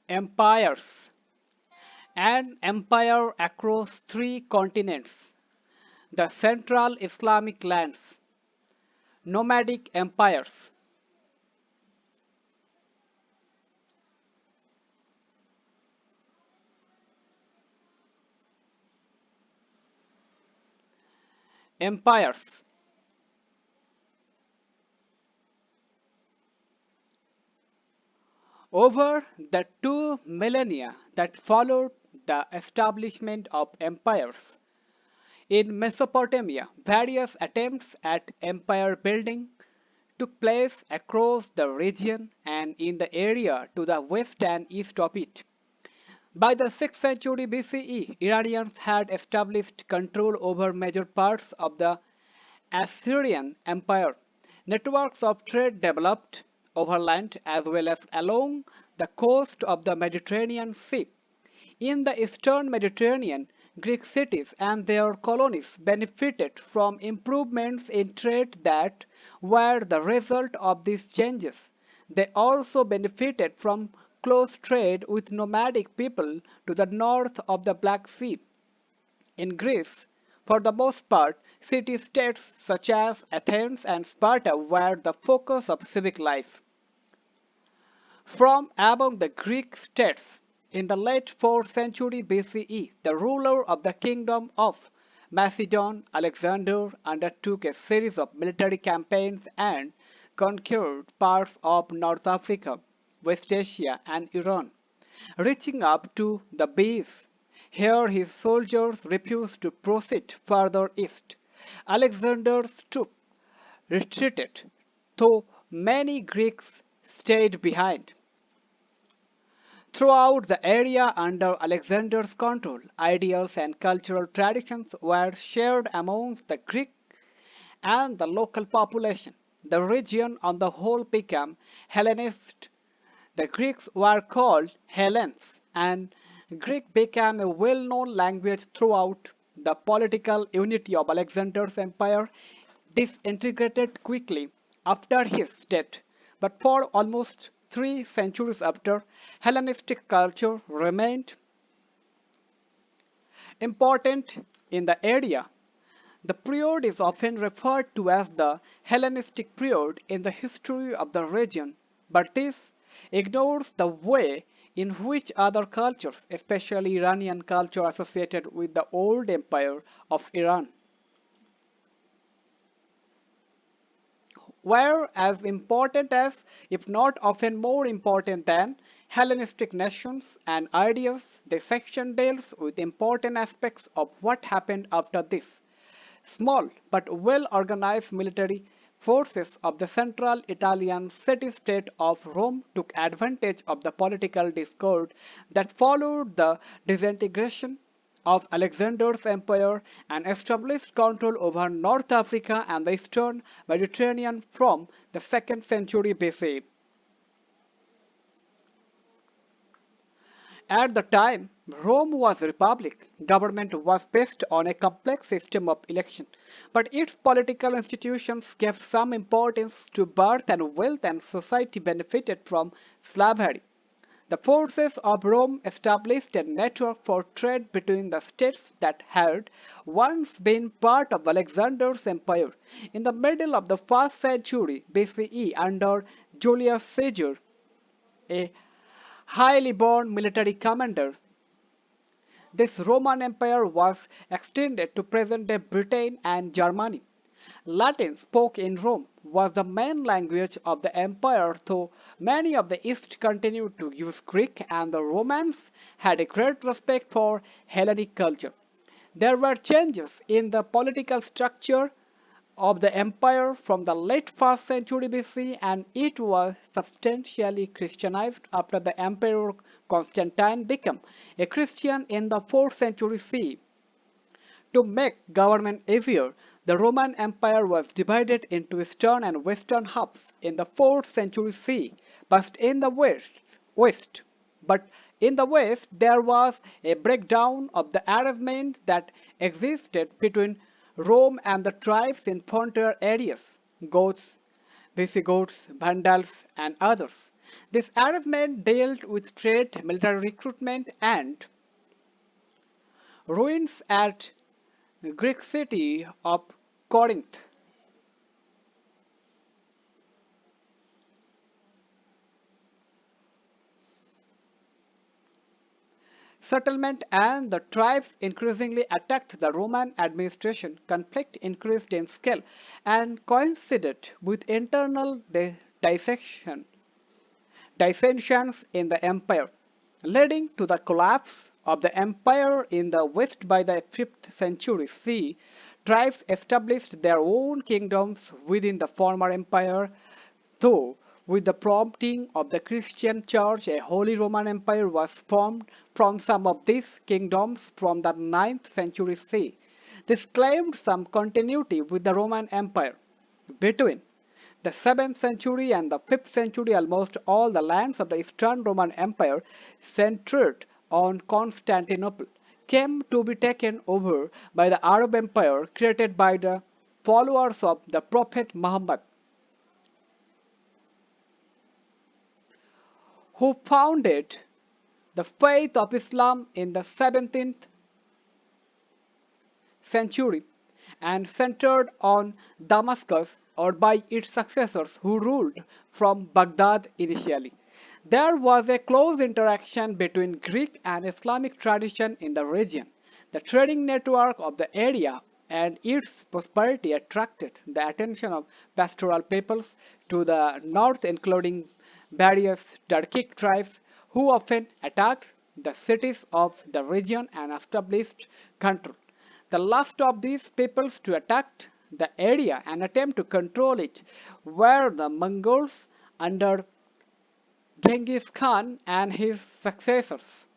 Empires. An empire across three continents. The Central Islamic lands. Nomadic empires. Empires. Over the 2 millennia that followed the establishment of empires, in Mesopotamia, various attempts at empire building took place across the region and in the area to the west and east of it. By the 6th century BCE, Iranians had established control over major parts of the Assyrian Empire. Networks of trade developed overland as well as along the coast of the Mediterranean Sea. In the eastern Mediterranean, Greek cities and their colonies benefited from improvements in trade that were the result of these changes. They also benefited from close trade with nomadic people to the north of the Black Sea. In Greece, for the most part, city-states such as Athens and Sparta were the focus of civic life. From among the Greek states, in the late 4th century BCE, the ruler of the kingdom of Macedon, Alexander, undertook a series of military campaigns and conquered parts of North Africa, West Asia, and Iran, reaching up to the Bees. Here his soldiers refused to proceed further east. Alexander's troops retreated, though many Greeks stayed behind. Throughout the area under Alexander's control, ideals and cultural traditions were shared amongst the Greek and the local population. The region on the whole became Hellenist. The Greeks were called Hellenes, and Greek became a well-known language throughout. The political unity of Alexander's empire disintegrated quickly after his death, but for almost 3 centuries after, Hellenistic culture remained important in the area. The period is often referred to as the Hellenistic period in the history of the region, but this ignores the way in which other cultures, especially Iranian culture associated with the old empire of Iran, were as important as, if not often more important than, Hellenistic nations and ideas. This section deals with important aspects of what happened after this. Small but well-organized military forces of the central Italian city-state of Rome took advantage of the political discord that followed the disintegration of Alexander's empire and established control over North Africa and the eastern Mediterranean from the 2nd century BC. At the time, Rome was a republic. Government was based on a complex system of election, but its political institutions gave some importance to birth and wealth, and society benefited from slavery. The forces of Rome established a network for trade between the states that had once been part of Alexander's empire. In the middle of the 1st century BCE, under Julius Caesar, a highly born military commander, this Roman Empire was extended to present-day Britain and Germany. Latin, spoken in Rome, was the main language of the empire, though many of the East continued to use Greek, and the Romans had a great respect for Hellenic culture. There were changes in the political structure of the empire from the late 1st century BC, and it was substantially Christianized after the Emperor Constantine became a Christian in the 4th century CE. To make government easier, the Roman Empire was divided into eastern and western halves in the 4th century CE, but in the west. But in the west, there was a breakdown of the arrangement that existed between Rome and the tribes in frontier areas, Goths, Visigoths, Vandals, and others. This arrangement dealt with trade, military recruitment, and ruins at Greek city of Corinth. Settlement and the tribes increasingly attacked the Roman administration. Conflict increased in scale and coincided with internal dissensions in the empire, leading to the collapse of the empire in the west by the 5th century CE. Tribes established their own kingdoms within the former empire, though with the prompting of the Christian Church, a Holy Roman Empire was formed from some of these kingdoms from the 9th century CE. This claimed some continuity with the Roman Empire. Between the 7th century and the 5th century, almost all the lands of the Eastern Roman Empire, centered on Constantinople, came to be taken over by the Arab Empire created by the followers of the Prophet Muhammad, who founded the faith of Islam in the 17th century and centered on Damascus, or by its successors who ruled from Baghdad initially. There was a close interaction between Greek and Islamic tradition in the region. The trading network of the area and its prosperity attracted the attention of pastoral peoples to the north, including various Turkic tribes who often attacked the cities of the region and established control. The last of these peoples to attack the area and attempt to control it were the Mongols under Genghis Khan and his successors,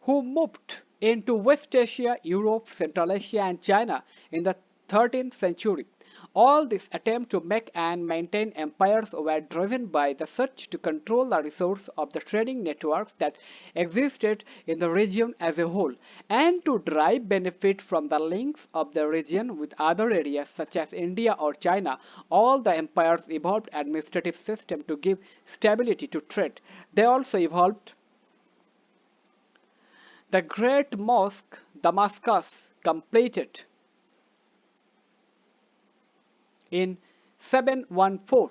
who moved into West Asia, Europe, Central Asia, and China in the 13th century. All these attempts to make and maintain empires were driven by the search to control the resource of the trading networks that existed in the region as a whole, and to derive benefit from the links of the region with other areas such as India or China. All the empires evolved administrative system to give stability to trade. They also evolved the Great Mosque Damascus, completed in 714.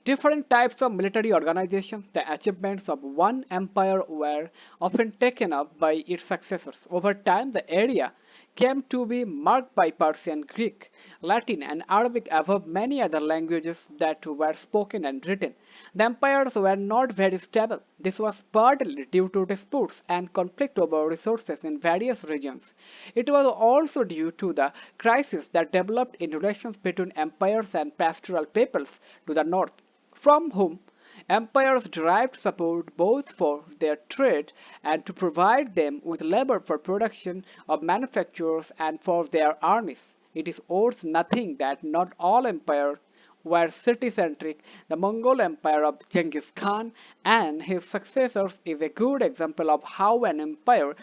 Different types of military organizations, the achievements of one empire were often taken up by its successors. Over time, the area came to be marked by Persian, Greek, Latin, and Arabic above many other languages that were spoken and written. The empires were not very stable. This was partly due to disputes and conflict over resources in various regions. It was also due to the crisis that developed in relations between empires and pastoral peoples to the north, from whom empires derived support both for their trade and to provide them with labor for production of manufactures and for their armies. It is worth nothing that not all empires were city-centric. The Mongol Empire of Genghis Khan and his successors is a good example of how an empire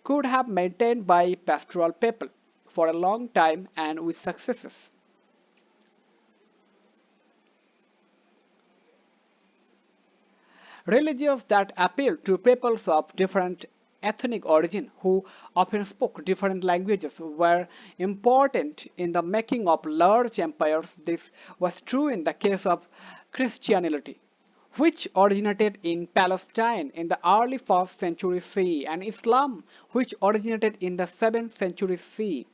could have maintained by pastoral people for a long time and with successes. Religions that appealed to peoples of different ethnic origin who often spoke different languages were important in the making of large empires. This was true in the case of Christianity, which originated in Palestine in the early 1st century CE, and Islam, which originated in the 7th century CE.